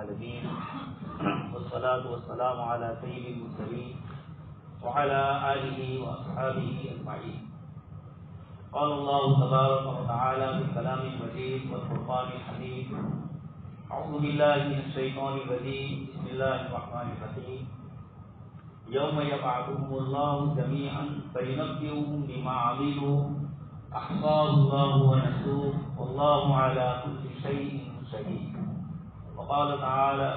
العالمين والصلاة والسلام على سيد المرسلين وعلى آله وأصحابه أجمعين. قال الله تبارك وتعالى في الكلام المجيد والفرقان الحميد: أعوذ بالله من الشيطان الرجيم، بسم الله الرحمن الرحيم. يوم يبعثهم الله جميعا فينبئهم بما عملوا أحصاه الله ونسوه والله على كل شيء شهيد. وقال تعالى: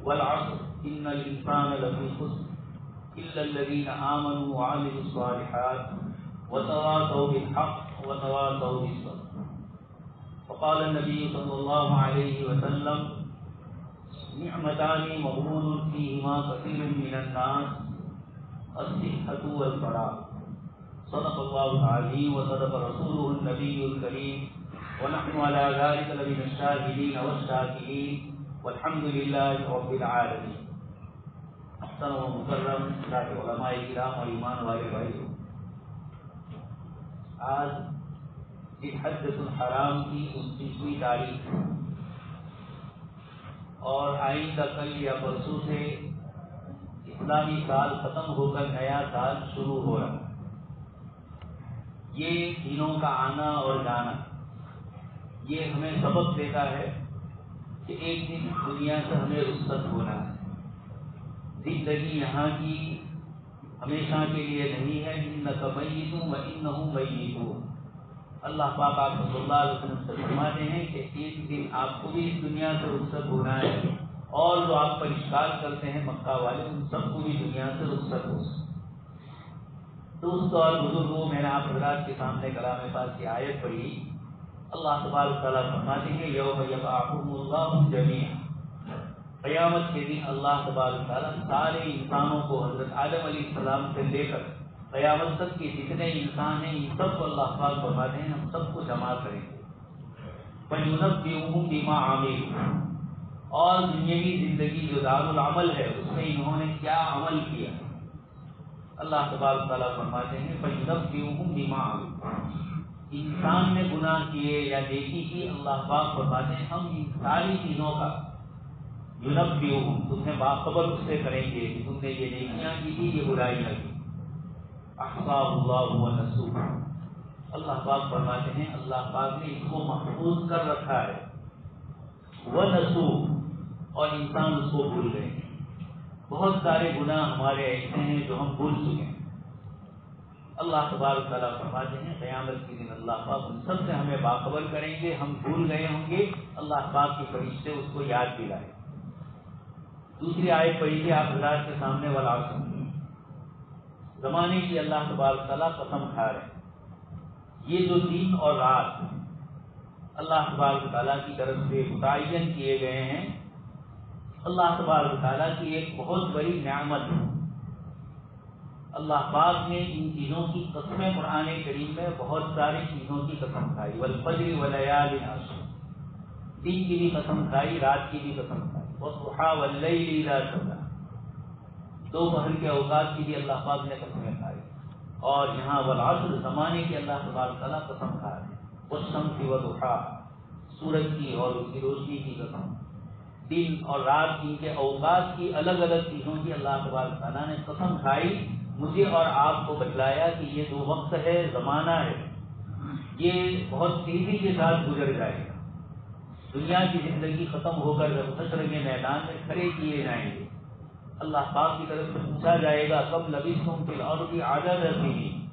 والعصر إن الإنسان لفي خسر إلا الذين آمنوا وعملوا الصالحات وتواصوا بالحق وتواصوا بالصبر. وقال النبي صلى الله عليه وسلم: نعمتان مغبون فيهما كثير من الناس الصحة والفراغ. صدق الله العظيم وصدق رسوله النبي الكريم ونحن على ذلك لمن الشاهدين والشاكرين والحمد لله رب العالمين. محترم و مکرم علماء کرام اور ایمان والے بھائیوں، آج حجۃ الحرام کی 29ویں تاریخ اور آئندہ کل یا پرسوں سے اسلامی سال ختم ہو کر نیا سال شروع ہو رہا ہے. یہ دنوں کا آنا اور جانا یہ ہمیں سبق دیتا ہے کہ ایک دن دنیا سے ہمیں رخصت ہونا ہے. زندگی یہاں کی ہمیشہ کے لیے نہیں ہے. انک میت وانہم میتون. اللہ پاک آپ صلی اللہ علیہ وسلم سے فرماتے ہیں کہ ایک دن آپ کو بھی اس دنیا سے رخصت ہونا ہے اور جو آپ پر اشکال کرتے ہیں مکہ والے ان سب کو بھی دنیا سے رخصت ہو. دوستو اور بزرگوں، میں نے آپ حضرات کے سامنے کلام پاک کی آیت پڑھی. اللہ تبارک تعالیٰ فرماتے ہیں: یوم یبعثهم اللہ جمیعا. قیامت کے دن اللہ تبارک تعالیٰ سارے انسانوں کو حضرت آدم علیہ السلام سے لے کر قیامت تک کے جتنے انسان ہیں ان سب کو اللہ پاک فرماتے ہیں ہم سب کو جمع کریں گے. فَيُنَبِّئُهُم بِمَا عَمِلُوا. اور دنیاوی زندگی جو دارالعمل ہے اس میں انہوں نے کیا عمل کیا. اللہ تبارک تعالیٰ فرماتے ہیں فَيُنَبِّئُهُم بِمَا عَمِلُوا. انسان نے گناہ کیے یا نیکی کی، اللہ پاک فرماتے ہیں ہم ان ساری چیزوں کا یُنَبِّئُهُم تمہیں باخبر اس سے کریں گے کہ تم نے یہ نیکیاں کی تھی، یہ برائیاں کی. احصاہ اللہ ونسوہ. اللہ پاک فرماتے ہیں اللہ پاک نے اس کو محفوظ کر رکھا ہے. ونسوہ، اور انسان اس کو بھول گئے. بہت سارے گناہ ہمارے ایسے ہیں جو ہم بھول چکے ہیں. اللہ تبارک تعالیٰ فرماتے ہیں قیامت کے دن اللہ پاک ان سب سے ہمیں باخبر کریں گے. ہم بھول گئے ہوں گے، اللہ پاک کے فرشتے اس کو یاد دلائیں. دوسری آیت پڑھی تھی آپ حضرات کے سامنے والعصر. زمانے کی اللہ تبارک تعالیٰ قسم کھا رہے ہیں. یہ جو دن اور رات اللہ تبارک تعالیٰ کی طرف سے متعین کیے گئے ہیں، اللہ تبارک تعالیٰ کی ایک بہت بڑی نعمت ہے. اللہ پاک نے ان چیزوں کی قسمیں قرآن کریم میں بہت ساری چیزوں کی قسم کھائی. والفجر وليال عشر. دن کی بھی قسم کھائی، رات کی بھی قسم کھائی. والضحى والليل اذا سجى. دوپہر کے اوقات کی بھی اللہ پاک نے قسمیں کھائی. اور یہاں والعصر زمانے کی اللہ تبارک تعالیٰ قسم کھا رہے ہیں. والشمس وضحاها. سورج کی اور اس کی روشنی کی قسم. دن اور رات کی کے اوقات کی الگ الگ چیزوں کی اللہ تبارک تعالیٰ نے قسم کھائی. مجھے اور آپ کو بتلایا کہ یہ جو وقت ہے، زمانہ ہے، یہ بہت تیزی کے ساتھ گزر جائے گا. دنیا کی زندگی ختم ہو کر جب حشر کے میدان میں کھڑے کیے جائیں گے، اللہ پاک کی طرف سے پوچھا جائے گا کب لبثتم فی الارض عدد سنین.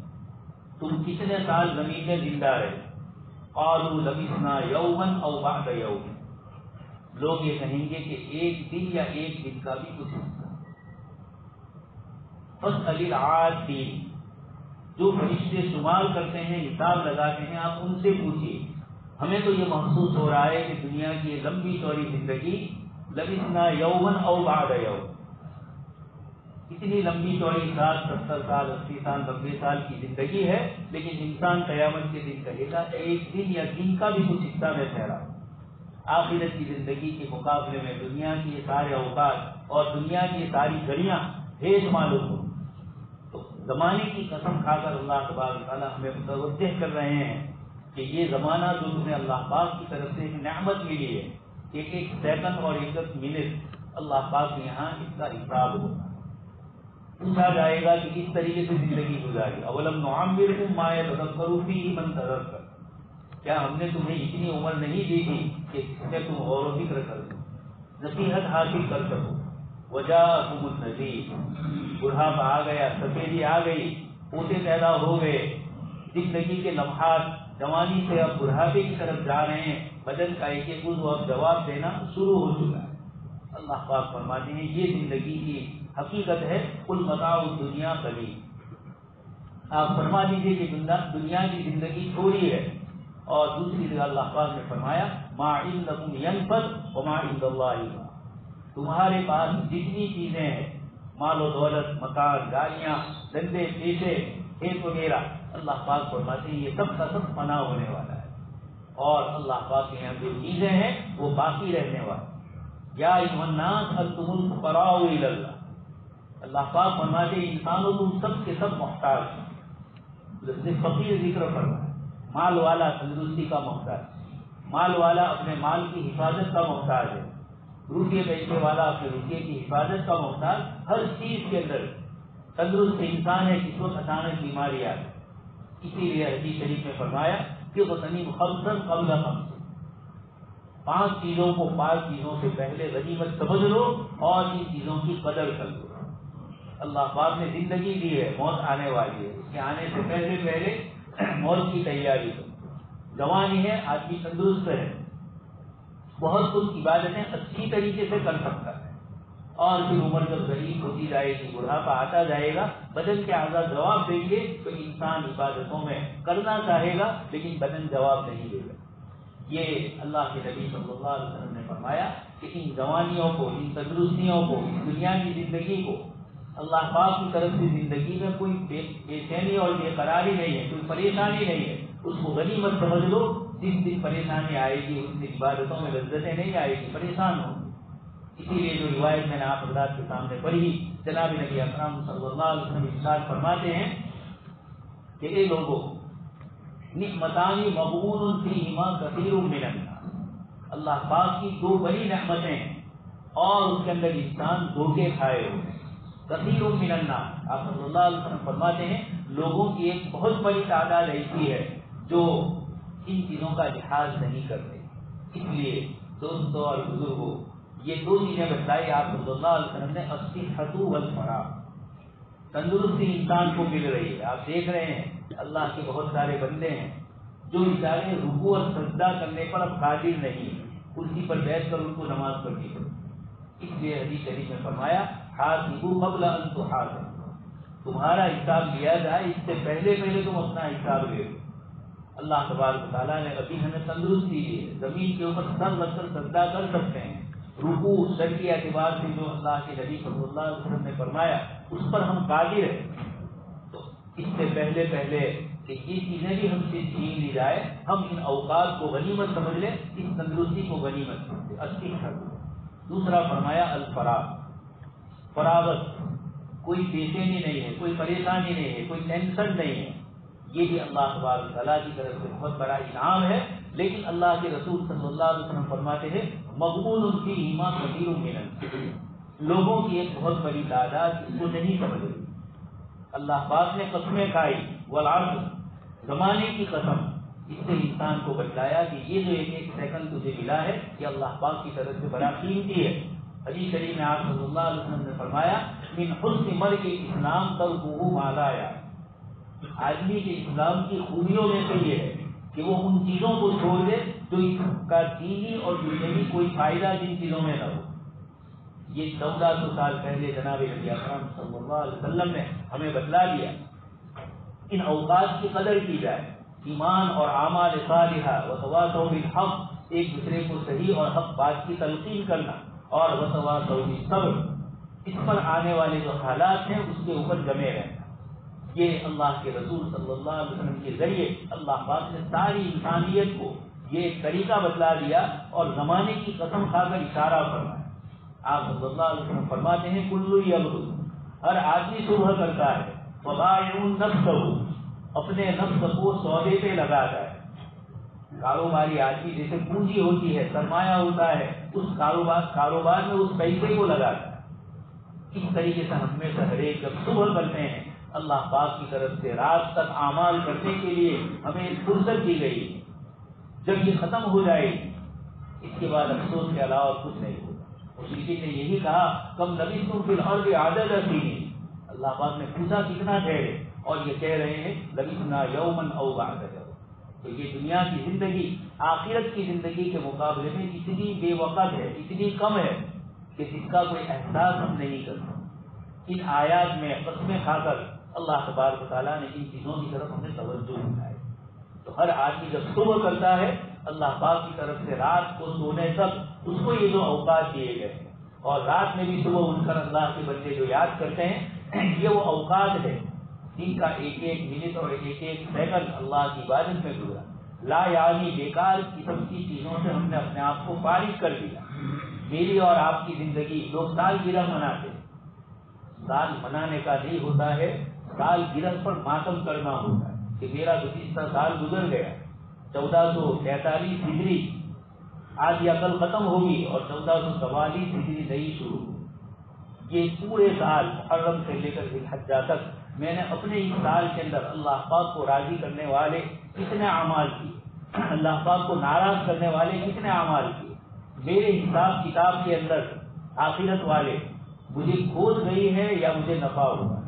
تم کتنے سال زمین میں زندہ رہے؟ قالوا لبثنا یوما او بعد یوم. لوگ یہ کہیں گے کہ ایک دن یا ایک دن کا بھی کچھ حصہ. فاسأل العادین. جو فرشتے شمار کرتے ہیں، حساب لگاتے ہیں، آپ ان سے پوچھیے. ہمیں تو یہ محسوس ہو رہا ہے کہ دنیا کی یہ لمبی چوڑی زندگی لبثنا یوما او بعد یوم، اتنی لمبی چوڑی 60 70 سال 80 سال 90 سال کی زندگی ہے، لیکن انسان قیامت کے دن کہے گا ایک دن یا دن کا بھی کچھ حصہ میں ٹھہرا. آخرت کی زندگی کے مقابلے میں دنیا کی یہ سارے اوقات اور دنیا کی یہ ساری گھڑیاں بھیج معلوم ہو. تو زمانے کی قسم کھا کر اللہ تبارک تعالیٰ ہمیں متوجہ کر رہے ہیں کہ یہ زمانہ جو تمہیں اللہ پاک کی طرف سے ایک نعمت ملی ہے، ایک ایک سیکنڈ اور ایک ایک منٹ اللہ پاک کے یہاں اس کا حساب ہوگا. پوچھا جائے گا کہ کس طریقے سے زندگی گزاری. اولم نعمرکم ما یتذکر فیہ من تذکر، کیا ہم نے تمہیں اتنی عمر نہیں دی تھی کہ اس میں تم غور و فکر کر سکو، نصیحت حاصل کر سکو. وجاءکم النذیر، بڑھاپا آ گیا، سفیدی آ گئی، پوتے پیدا ہو گئے، زندگی کے لمحات جوانی سے اب بڑھاپے کی طرف جا رہے ہیں، بدن کا ایک ایک عضو اب جواب دینا شروع ہو چکا ہے. اللہ پاک فرماتے ہیں یہ زندگی کی حقیقت ہے. قل متاع الدنیا قلیل، آپ فرما دیجیے کہ دنیا کی زندگی تھوڑی ہے. اور دوسری جگہ اللہ پاک نے فرمایا ما عندکم ینفد وما عند اللہ، تمہارے پاس جتنی چیزیں ہیں، مال و دولت، مکان، گاڑیاں، دندے، پیشے، کھیت وغیرہ، اللہ پاک فرماتے ہیں یہ سب کا سب فنا ہونے والا ہے. اور اللہ پاک کے یہاں جو چیزیں ہیں وہ باقی رہنے والی. یا ایھا الناس انتم الفقراء الی اللہ، اللہ پاک فرماتے ہیں انسانوں تم سب کے سب محتاج ہیں. فقیر ذکر فرمایا، مال والا تندرستی کا محتاج، مال والا اپنے مال کی حفاظت کا محتاج ہے، روپیے پیسے والا اپنے روپیے کی حفاظت کا محتاج. ہر چیز کے اندر تندرست انسان ہے جس وقت اچانک بیماری آ گئی. اسی لیے حدیث شریف میں فرمایا کہ غنیم خمسا قبل خمس، 5 چیزوں کو 5 چیزوں سے پہلے غنیمت سمجھ لو اور ان چیزوں کی قدر کر لو. اللہ پاک نے زندگی دی ہے، موت آنے والی ہے، اس کے آنے سے پہلے موت کی تیاری کرو. جوانی ہے، آدمی تندرست ہے، بہت کچھ عبادتیں اچھی طریقے سے کر سکتا ہے. اور پھر عمر جب ضعیف ہوتی جائے گی، بڑھاپا آتا جائے گا، بدن کے اعضاء جواب دیں گے تو انسان عبادتوں میں کرنا چاہے گا لیکن بدن جواب نہیں دے گا. یہ اللہ کے نبی صلی اللہ علیہ وسلم نے فرمایا کہ ان جوانیوں کو، ان تندرستیوں کو، اس دنیا کی زندگی کو اللہ پاک کی طرف سے زندگی میں کوئی بے چینی اور بے قراری نہیں ہے، کوئی پریشانی نہیں ہے، اس کو غنیمت سمجھ لو. جس دن پریشانی آئے گی اس دن عبادتوں میں لذتیں نہیں آئے گی، پریشان ہو. اسی لیے جو روایت میں نے آپ حضرات کے سامنے پڑھی، جناب نبی اکرم صلی اللہ علیہ وسلم ارشاد فرماتے ہیں کہ اے لوگوں، نعمتان مغبون فیہما کثیر من الناس، اللہ پاک کی 2 بڑی نعمتیں ہیں اور اس کے اندر انسان دھوکے کھائے ہوئے. کثیر من الناس، آپ صلی اللہ علیہ وسلم فرماتے ہیں لوگوں کی ایک بہت بڑی تعداد ایسی ہے جو ان چیزوں کا لحاظ نہیں کرتے. اس لیے دوستوں اور بزرگوں، یہ 2 چیزیں بتلائی آپ صلی اللہ علیہ وسلم نے، الصحۃ والفراغ. تندرستی انسان کو مل رہی ہے. آپ دیکھ رہے ہیں اللہ کے بہت سارے بندے ہیں جو بیچارے رکوع اور سجدہ کرنے پر اب قادر نہیں ہیں، کرسی پر بیٹھ کر ان کو نماز پڑھنی پڑتی. اس لیے حدیث شریف میں فرمایا حاسبوا قبل ان تحاسبوا، تمہارا حساب لیا جائے اس سے پہلے تم اپنا حساب لے لو. اللہ تبارک و تعالیٰ نے ابھی ہمیں تندرستی دی ہے، زمین کے اوپر سر رکھ کر سجدہ کر سکتے ہیں. رکوع سر کے اعتبار سے جو اللہ کے نبی صلی اللہ علیہ وسلم نے فرمایا اس پر ہم قادر ہیں. تو اس سے پہلے کہ یہ چیزیں بھی ہم سے چھین لی جائے، ہم ان اوقات کو غنیمت سمجھ لیں، اس تندرستی کو غنیمت سمجھ لیں. الصحۃ. دوسرا فرمایا الفراغ، فراغت، کوئی بےچینی نہیں ہے، کوئی پریشانی نہیں ہے، کوئی ٹینشن نہیں ہے. یہ بھی اللہ تبارک تعالیٰ کی طرف سے بہت بڑا انعام ہے. لیکن اللہ کے رسول صلی اللہ علیہ وسلم فرماتے ہیں مغبون فیہما کثیر من الناس، لوگوں کی ایک بہت بڑی تعداد اس کو نہیں سمجھ رہی. اللہ پاک نے قسمیں کھائی، والعصر، زمانے کی قسم. اس سے انسان کو بتلایا کہ یہ جو ایک ایک سیکنڈ تجھے ملا ہے یہ اللہ پاک کی طرف سے بڑا قیمتی ہے. حدیث شریف میں آپ صلی اللہ علیہ وسلم نے فرمایا من حسن مرء الاسلام ترکہ ما لا یعنی، آدمی کے اسلام کی خوبیوں میں سے یہ ہے کہ وہ ان چیزوں کو چھوڑ دے جو اس کا دینی اور دنیاوی کوئی فائدہ جن چیزوں میں نہ ہو. یہ 1400 سال پہلے جناب نبی اکرم صلی اللہ علیہ وسلم نے ہمیں بتلا دیا. ان اوقات کی قدر کی جائے. ایمان اور اعمال صالحہ وتواصوا بالحق، ایک دوسرے کو صحیح اور حق بات کی تلقین کرنا، اور وتواصوا بالصبر، اس پر آنے والے جو حالات ہیں اس کے اوپر جمے رہنا. یہ اللہ کے رسول صلی اللہ علیہ وسلم کے ذریعے اللہ پاک نے ساری انسانیت کو یہ ایک طریقہ بتلا دیا اور زمانے کی قسم کھا کر اشارہ فرمایا. آپ صلی اللہ علیہ وسلم فرماتے ہیں کل یغدو، ہر آدمی صبح کرتا ہے، وبائع نفسہ، اپنے نفس کو سودے پہ لگاتا ہے. کاروباری آدمی جیسے پونجی ہوتی ہے، سرمایہ ہوتا ہے، اس کاروبار میں اس پیسے کو لگاتا ہے۔ اس طریقے سے ہم میں سے ہر ایک جب صبح کرتے ہیں اللہ پاک کی طرف سے رات تک اعمال کرنے کے لیے ہمیں فرصت دی گئی ہے۔ جب یہ ختم ہو جائے اس کے بعد افسوس کے علاوہ کچھ نہیں ہوگا۔ مشرکین نے یہی کہا کم لبثتم فی الارض عدد سنین، اللہ پاک نے پوچھا کتنا ٹھہرے، اور یہ کہہ رہے ہیں لبثنا یوما او بعض یوم۔ تو یہ دنیا کی زندگی آخرت کی زندگی کے مقابلے میں اتنی بے وقت ہے، اتنی کم ہے کہ جس کا کوئی احساس ہم نہیں کرتے۔ ان آیات میں قسمیں کھا کر اللہ تبارک و تعالیٰ نے ان چیزوں کی طرف ہمیں توجہ دلائی۔ تو ہر آدمی جب صبح کرتا ہے اللہ پاک کی طرف سے رات کو سونے تک اس کو یہ جو اوقات دیے گئے ہیں، اور رات میں بھی صبح اٹھ کر اللہ کے بندے جو یاد کرتے ہیں، یہ وہ اوقات ہے جن کا ایک ایک منٹ اور ایک ایک سیکنڈ اللہ کی عبادت میں گزرا۔ لا یعنی بیکار قسم کی چیزوں سے ہم نے اپنے آپ کو فارغ کر دیا۔ میری اور آپ کی زندگی لوگ سال گرہ مناتے ہیں، سال منانے کا نہیں ہوتا ہے، سال گرہ پر ماتم کرنا ہوتا ہے کہ میرا گزشتہ سال گزر گیا۔ 1443 ہجری آج یا کل ختم ہوگی اور 1444 ہجری نئی شروع ہوگی۔ یہ پورے سال محرم سے لے کر ذوالحجہ تک میں نے اپنے اس سال کے اندر اللہ پاک کو راضی کرنے والے کتنے اعمال کیے، اللہ پاک کو ناراض کرنے والے کتنے اعمال کیے۔ میرے حساب کتاب کے اندر آخرت والے مجھے کھوٹ گئی ہے یا مجھے نفع ہوا۔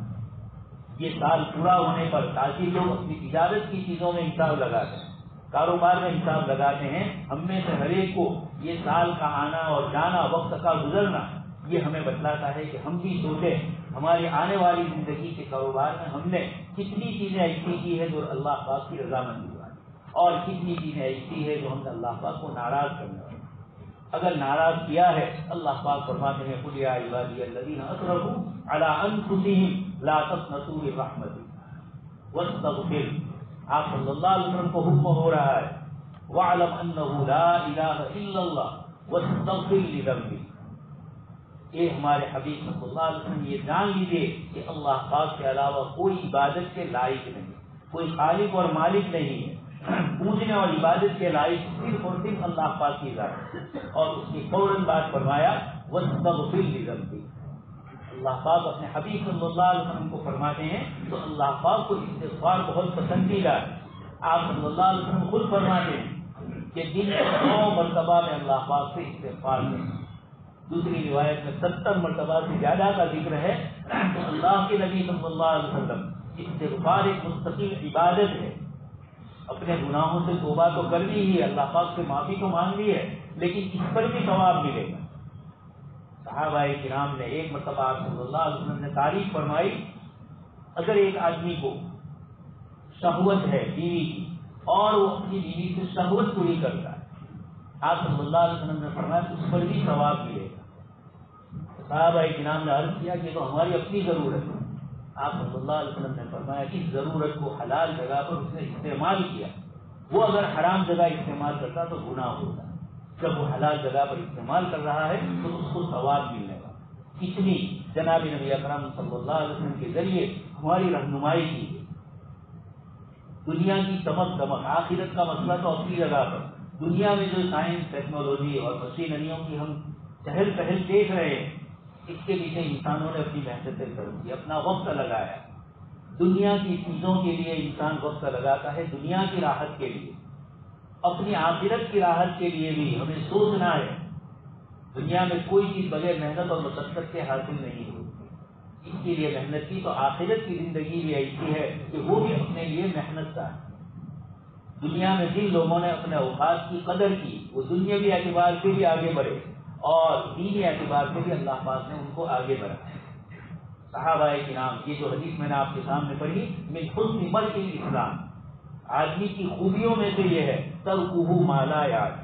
یہ سال پورا ہونے پر تاکہ لوگ اپنی تجارت کی چیزوں میں حساب لگاتے ہیں، کاروبار میں حساب لگاتے ہیں، ہم میں سے ہر ایک کو یہ سال کا آنا اور جانا، وقت کا گزرنا، یہ ہمیں بتلاتا ہے کہ ہم بھی سوچیں ہماری آنے والی زندگی کے کاروبار میں ہم نے کتنی چیزیں ایسی کی ہے جو اللہ پاک کی رضامندی والی، اور کتنی چیزیں ایسی ہے جو ہم نے اللہ پاک کو ناراض کرنے والی۔ اگر ناراض کیا ہے اللہ پاک فرماتے ہیں قل یا عبادی الذین اسرفوا علی انفسہم لا تقنطوا من رحمت اللہ واستغفر۔ آپ صلی اللہ علیہ وسلم کو حکم ہو رہا ہے وَاعْلَمْ أَنَّهُ لَا إِلَٰهَ إِلَّا اللَّهُ وَاسْتَغْفِرْ لِذَنبِكَ۔ اے ہمارے حبیب صلی اللہ علیہ وسلم یہ جان لیجیے کہ اللہ پاک کے علاوہ کوئی عبادت کے لائق نہیں، کوئی خالق اور مالک نہیں ہے۔ پوجنے اور عبادت کے لائق صرف اور صرف اللہ پاک کی ذات ہے۔ اور اس کی فوراً بات فرمایا وَاسْتَغْفِرْ لِذَنبِكَ۔ اللہ پاک اپنے حبیب صلی اللہ علیہ وسلم کو فرماتے ہیں تو اللہ پاک کو استغفار بہت پسندیدہ ہے۔ آپ صلی اللہ علیہ وسلم خود فرماتے ہیں کہ دن میں 100 مرتبہ میں اللہ پاک سے استغفار کریں، دوسری روایت میں 70 مرتبہ سے زیادہ کا ذکر ہے۔ تو اللہ کے نبی صلی اللہ علیہ وسلم استغفار ایک مستقل عبادت ہے۔ اپنے گناہوں سے توبہ تو کر لی ہی ہے، اللہ پاک سے معافی تو مانگ لی ہے، لیکن اس پر بھی ثواب ملے گا۔ صحابہ کرام نے ایک مرتبہ آپ صلی اللہ علیہ وسلم نے تعریف فرمائی، اگر ایک آدمی کو شہوت ہے بیوی کی اور وہ اپنی بیوی سے شہوت پوری کرتا ہے، آپ صلی اللہ علیہ وسلم نے فرمایا اس پر بھی ثواب ملے گا۔ صحابہ کرام نے عرض کیا کہ تو ہماری اپنی ضرورت ہے۔ آپ صلی اللہ علیہ وسلم نے فرمایا اس ضرورت کو حلال جگہ پر اس نے استعمال کیا، وہ اگر حرام جگہ استعمال کرتا تو گناہ ہوتا، جب وہ حلال جگہ پر استعمال کر رہا ہے تو اس کو ثواب ملنے گا۔ اتنی جناب نبی اکرم صلی اللہ علیہ وسلم کے ذریعے ہماری رہنمائی کی گئی۔ دنیا کی چمک دمک، آخرت کا مسئلہ تو اپنی جگہ پر، دنیا میں جو سائنس ٹیکنالوجی اور مشینریوں کی ہم چہل پہل دیکھ رہے ہیں، اس کے پیچھے انسانوں نے اپنی محنتیں کی، اپنا وقت لگایا۔ دنیا کی چیزوں کے لیے انسان وقت لگاتا ہے، دنیا کی راحت کے لیے، اپنی آخرت کی راحت کے لیے بھی ہمیں سوچنا ہے۔ دنیا میں کوئی چیز بغیر محنت اور مشقت کے حاصل نہیں ہوتی، اس کے لیے محنت کی، تو آخرت کی زندگی بھی ایسی ہے کہ وہ بھی اپنے لیے محنت کا ہے۔ دنیا میں جن لوگوں نے اپنے اوقات کی قدر کی وہ دنیاوی اعتبار سے بھی آگے بڑھے اور دینی اعتبار سے بھی اللہ پاک نے ان کو آگے بڑھایا۔ صحابہ کرام، یہ جو حدیث میں نے آپ کے سامنے پڑھی، من حسن مرء الاسلام، آدمی کی خوبیوں میں سے یہ ہے ترکہ ما لا یعد،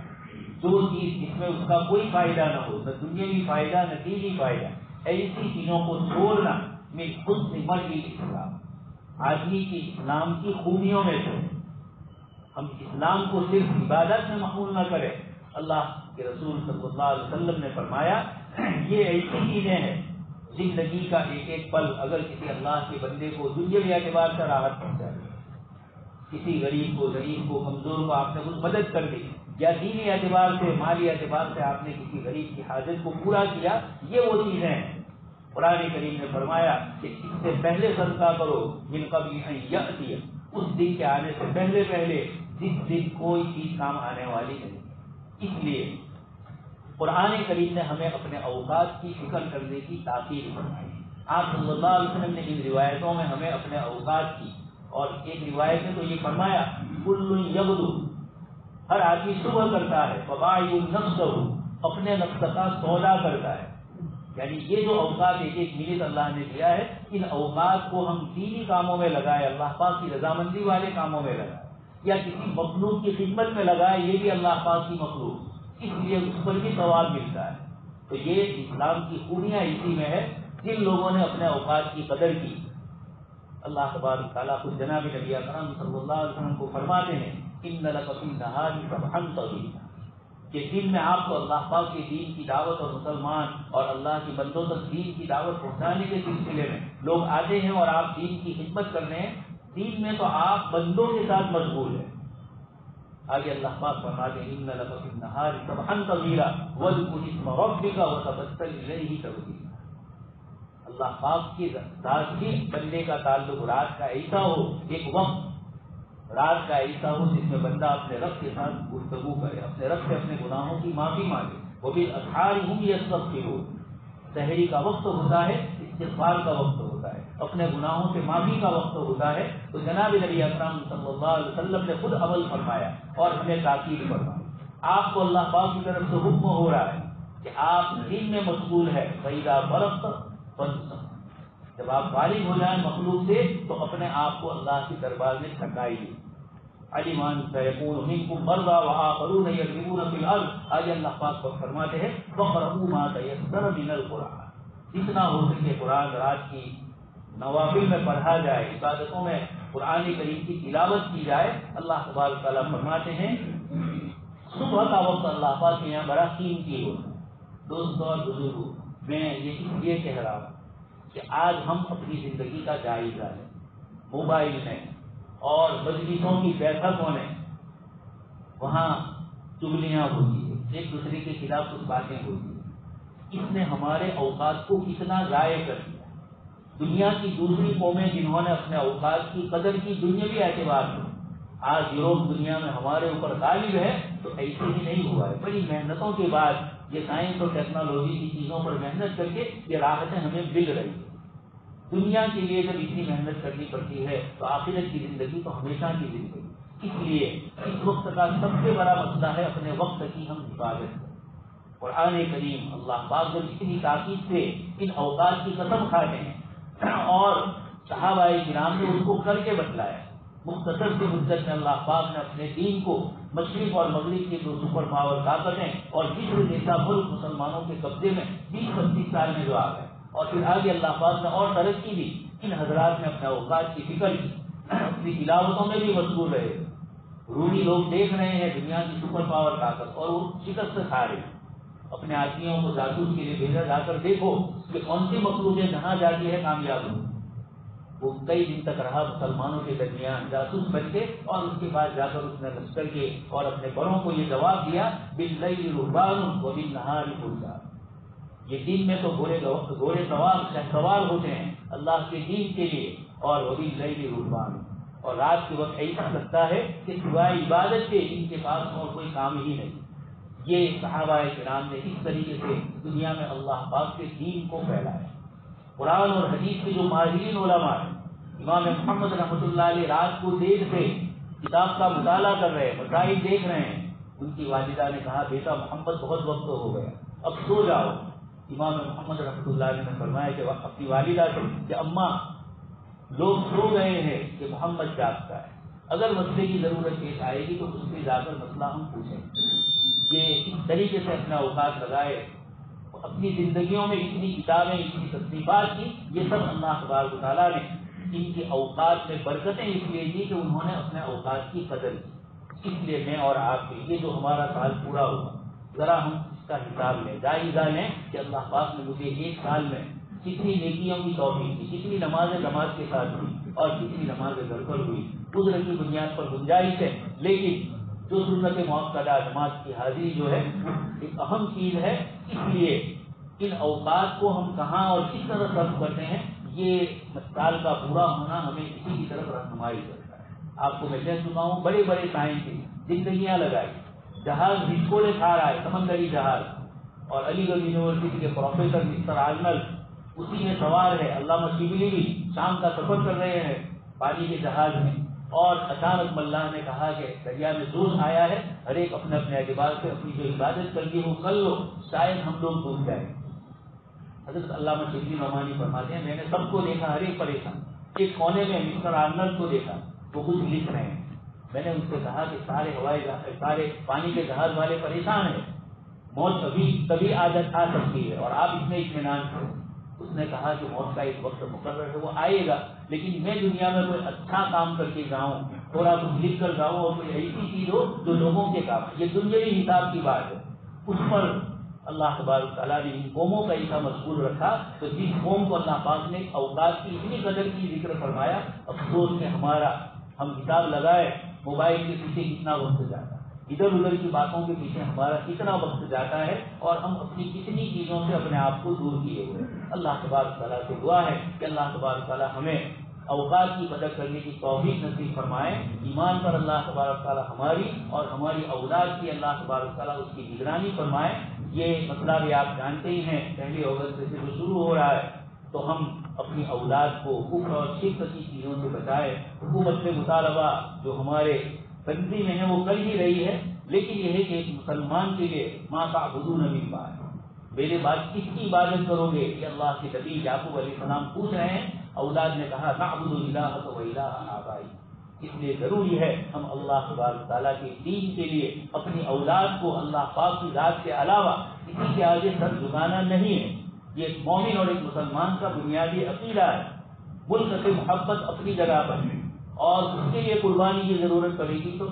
جو چیز جس میں اس کا کوئی فائدہ نہ ہو، نہ دنیاوی فائدہ نہ دینی فائدہ، ایسی چیزوں کو چھوڑنا من حسن مرء الاسلام، آدمی کی اسلام کی خوبیوں میں سے۔ ہم اسلام کو صرف عبادت میں محمول نہ کریں۔ اللہ کے رسول صلی اللہ علیہ وسلم نے فرمایا یہ ایسی چیزیں ہیں، زندگی کا ایک ایک پل اگر کسی اللہ کے بندے کو دنیاوی اعتبار سے راحت پہنچائے، کسی غریب کو، ضعیف کو، کمزور کو آپ نے کچھ مدد کر دی، یا دینی اعتبار سے مالی اعتبار سے آپ نے کسی غریب کی حاجت کو پورا کیا، یہ وہ چیزیں ہیں۔ قرآن کریم نے فرمایا کہ اس سے پہلے صدقہ کرو من قبل ان یأتی، اس دن کے آنے سے پہلے جس دن کوئی چیز کام آنے والی نہیں۔ اس لیے قرآن کریم نے ہمیں اپنے اوقات کی فکر کرنے کی تاکید فرمائی۔ آپ صلی اللہ علیہ وسلم نے ان روایتوں میں ہمیں اپنے اوقات کی، اور ایک روایت میں تو یہ فرمایا کل یغدو، ہر آدمی صبح کرتا ہے، فبائع نفسہ، اپنے نفس کا سودا کرتا ہے۔ یعنی یہ جو اوقات ایک ایک منٹ اللہ نے دیا ہے، ان اوقات کو ہم دینی کاموں میں لگائے، اللہ پاک کی رضامندی والے کاموں میں لگائے، یا کسی مخلوق کی خدمت میں لگائے، یہ بھی اللہ پاک کی مخلوق، اس لیے اس پر بھی ثواب ملتا ہے۔ تو یہ اسلام کی خوبیاں اسی میں ہے، جن لوگوں نے اپنے اوقات کی قدر کی۔ اللہ تبارک تعالیٰ خود جناب نبی اکرم صلی اللہ علیہ وسلم کو فرماتے ہیں ان لک فی النہار سبحا طویلا، کہ دن میں آپ کو اللہ پاک کے دین کی دعوت اور مسلمان اور اللہ کے بندوں تک دین کی دعوت پہنچانے کے سلسلے میں لوگ آتے ہیں اور آپ دین کی خدمت کر رہے ہیں، دین میں تو آپ بندوں کے ساتھ مشغول ہیں۔ آگے اللہ پاک فرماتے ہیں ان لک فی النہار سبحا طویلا واذکر اسم ربک وتبتل الیہ تبتیلا۔ اللہ پاک کی ذات سے بندے کا تعلق رات کا ایسا ہو، ایک وقت رات کا ایسا ہو جس میں بندہ اپنے رب کے ساتھ گفتگو کرے، اپنے رب سے اپنے گناہوں کی معافی مانگے۔ وبالاسحار هم یستغفرون، سحری کا وقت ہوتا ہے، استغفار کا وقت ہوتا ہے، اپنے گناہوں سے معافی کا وقت ہوتا ہے۔ تو جناب نبی اکرم صلی اللہ علیہ وسلم نے خود عمل فرمایا اور ہمیں تاکید فرمائی۔ آپ کو اللہ پاک کی طرف سے حکم ہو رہا ہے کہ آپ دین میں مشغول ہے، فإذا فرغت فانصب، جب آپ فارغ ہو جائیں مخلوق سے تو اپنے آپ کو اللہ کے دربار میں تھکائیے۔ علیمان سیکون منکم مرضی وآخرون یضربون فی الارض، آج اللہ پاک کو فرماتے ہیں فقرؤوا ما تیسر من القرآن، جتنا ہو سکے قرآن رات کی نوافل میں پڑھا جائے، عبادتوں میں قرآن کریم کی تلاوت کی جائے۔ اللہ تبارک تعالیٰ فرماتے ہیں صبح کا وقت اللہ پاک کے یہاں بڑا قیمتی ہوتا ہے۔ دوستوں اور بزرگوں، میں یہ اس لیے کہہ رہا ہوں کہ آج ہم اپنی زندگی کا جائزہ لیں، موبائل میں اور مجلسوں کی بیٹھکوں میں وہاں چگلیاں ہوتی ہیں، ایک دوسرے کے خلاف کچھ باتیں ہوتی ہیں، اس نے ہمارے اوقات کو کتنا ضائع کر دیا۔ دنیا کی دوسری قومیں جنہوں نے اپنے اوقات کی قدر کی دنیاوی اعتبار سے، آج یورپ دنیا میں ہمارے اوپر غالب ہے، تو ایسے ہی نہیں ہوا ہے، بڑی محنتوں کے بعد یہ سائنس اور ٹیکنالوجی کی چیزوں پر محنت کر کے یہ راحتیں ہمیں مل رہی ہیں۔ دنیا کے لیے جب اتنی محنت کرنی پڑتی ہے تو آخرت کی زندگی تو ہمیشہ کی زندگی، اس لیے اس وقت کا سب سے بڑا مسئلہ ہے اپنے وقت کی ہم حفاظت کریں۔ قرآن کریم اللہ پاک جب اتنی تاکید سے ان اوقات کی قسم کھاتے ہیں اور صحابہ کرام نے اس کو کر کے بتلایا، مختصر سی مدت میں اللہ پاک نے اپنے دین کو مشرق اور مغرب کی دو سپر پاور طاقتیں اور مصر جیسا ملک مسلمانوں کے قبضے میں 20-25 سال میں جو آ گئے، اور پھر آگے اللہ پاک نے اور ترقی دی۔ ان حضرات نے اپنے اوقات کی فکر کی، اپنی تلاوتوں میں بھی مشغول رہے۔ رومی لوگ دیکھ رہے ہیں دنیا کی سپر پاور طاقت اور وہ شکست کھا رہے ہیں، اپنے آدمیوں کو جاسوس کے لیے بھیجا، جا کر دیکھو کہ کون سی مخلوق ہے جہاں جاتی ہے کامیاب ہو۔ وہ کئی دن تک رہا مسلمانوں کے درمیان جاسوس بن کے، اور اس کے بعد جا کر اس نے لشکر کے اور اپنے بڑوں کو یہ جواب دیا باللیل رہبان وبالنہار فرسان، یہ دن میں تو گھوڑے سوار ہوتے ہیں اللہ کے دین کے لیے، اور وباللیل رہبان، اور رات کے وقت ایسا لگتا ہے کہ سوائے عبادت کے ان کے پاس اور کوئی کام ہی نہیں۔ یہ صحابہ کرام نے اس طریقے سے دنیا میں اللہ پاک کے دین کو پھیلایا۔ قرآن اور حدیث کے جو ماہرین علماء ہیں، امام محمد رحمۃ اللہ علیہ رات کو دیر سے کتاب کا مطالعہ کر رہے ہیں، مسائل دیکھ رہے ہیں، ان کی والدہ نے کہا بیٹا محمد بہت وقت ہو گیا، اب سو جاؤ۔ امام محمد رحمۃ اللہ علیہ نے فرمایا کہ اپنی والدہ سے کہ اماں لوگ سو گئے ہیں کہ محمد جاگتا ہے، اگر مسئلے کی ضرورت پیش آئے گی تو اس سے جا کر مسئلہ ہم پوچھیں گے۔ یہ اس طریقے سے اپنا اوقات لگائے، اپنی زندگیوں میں اتنی کتابیں، اتنی تصنیفات کی، یہ سب اللہ تبارک و تعالیٰ نے ان کے اوقات میں برکتیں اس لیے دی کہ انہوں نے اپنے اوقات کی قدر کی۔ اس لیے میں اور آپ کے یہ جو ہمارا سال پورا ہوا، ذرا ہم اس کا حساب لیں، جائزہ لیں کہ اللہ پاک نے مجھے ایک سال میں کتنی نیکیوں کی توفیق دی، کتنی نمازیں جماعت کے ساتھ ہوئی اور کتنی نمازیں گھر پر ہوئی، عذر کی بنیاد پر گنجائش ہے، لیکن جو سنت مؤکدہ نماز کی حاضری جو ہے ایک اہم چیز ہے، اس لیے ان اوقات کو ہم کہاں اور کس طرح صرف کرتے ہیں، یہ سال کا پورا ہونا ہمیں اسی کی طرف رہنمائی کرتا ہے۔ آپ کو میں کہہ چکا ہوں، بڑے بڑے سائنسسٹ زندگیاں لگائی، جہاز بھسکولے کھا رہا ہے، سمندری جہاز، اور علی گڑھ یونیورسٹی کے پروفیسر مسٹر آرنلڈ اسی میں سوار ہے، علامہ شبلی بھی شام کا سفر کر رہے ہیں پانی کے جہاز میں، اور اچانک اللہ نے کہا کہ دریا میں جوش آیا ہے، ہر ایک اپنے اپنے اعتبار سے اپنی جو عبادت کرنی ہے وہ کر لو، شاید ہم لوگ ڈوب جائیں۔ حضرت علامہ شبلی نعمانی فرماتے ہیں، میں نے سب کو دیکھا، ہر ایک پریشان، ایک کونے میں مسٹر آرنلڈ کو دیکھا، وہ کچھ لکھ رہے ہیں۔ میں نے ان سے کہا کہ سارے پانی کے جہاز والے پریشان ہیں، موت کبھی آ سکتی ہے اور آپ اس میں اطمینان کریں۔ اس نے کہا کہ موت کا ایک وقت مقرر ہے، وہ آئے گا، لیکن میں دنیا میں کوئی اچھا کام کر کے جاؤں، تھوڑا کچھ لکھ کر جاؤں، اور کوئی ایسی چیز ہو جو لوگوں کے کام ہے۔ یہ دنیاوی حساب کی بات ہے، اس پر اللہ تبارک تعالیٰ نے ان قوموں کا ایسا مذکور رکھا، تو جس قوم کو اللہ پاک نے اوقات کی اتنی قدر کی ذکر فرمایا، افسوس میں ہم حساب لگائے موبائل کے پیچھے کتنا وقت جاتا ہے، ادھر ادھر کی باتوں کے پیچھے ہمارا کتنا وقت جاتا ہے، اور ہم اپنی کتنی چیزوں سے اپنے آپ کو دور کیے ہوئے۔ اللہ تبارک تعالیٰ سے دعا ہے کہ اللہ تبارک تعالیٰ ہمیں اوقات کی قدر کرنے کی توفیق نصیب فرمائے، ایمان پر اللہ تبارک تعالیٰ ہماری اور ہماری اولاد کی اللہ تبارک تعالیٰ اس کی نگرانی فرمائے۔ یہ مسئلہ بھی آپ جانتے ہی ہیں، 1 اگست سے جو شروع ہو رہا ہے، تو ہم اپنی اولاد کو کفر اور شرک کی چیزوں سے بچائے۔ حکومت سے مطالبہ جو ہمارے تنظیم میں ہے وہ کر ہی رہی ہے، لیکن یہ ہے کہ ایک مسلمان کے لیے ما تعبدون من بعد، میرے بعد کس کی عبادت کرو گے، یہ اللہ کے نبی یعقوب علیہ السلام پوچھ رہے ہیں۔ اولاد نے کہا نعبد الہک و الہ آبائی، اس لیے ضروری ہے ہم اللہ تبارک تعالیٰ کے دین کے لیے اپنی اولاد کو اللہ پاک کی ذات کے علاوہ کسی کے آگے سر جھکانا نہیں ہے۔ یہ ایک مومن اور ایک مسلمان کا بنیادی عقیدہ ہے۔ ملک سے محبت اپنی جگہ پر ہے، اور اس کے لیے قربانی کی ضرورت پڑے گی تو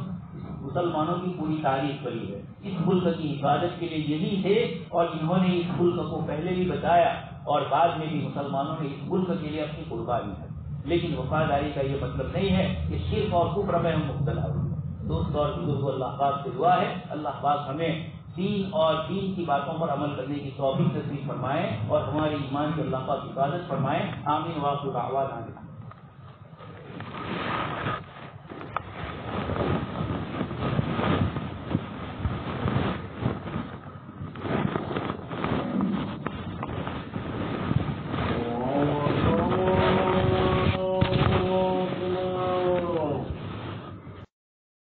مسلمانوں کی پوری تاریخ پڑی ہے۔ اس ملک کی حفاظت کے لیے یہی تھے، اور انہوں نے اس ملک کو پہلے بھی بچایا، اور بعد میں بھی مسلمانوں نے اس ملک کے لیے اپنی قربانی دی۔ لیکن وفاداری کا یہ مطلب نہیں ہے کہ شرک اور کفر میں ہم مبتلا ہوئے۔ دوست اور بزرگوں، اللہ پاک سے دعا ہے اللہ پاک ہمیں دین اور دین کی باتوں پر عمل کرنے کی توفیق نصیب فرمائے، اور ہماری ایمان کی اللہ پاک حفاظت فرمائے۔ آمین واخر دعوانا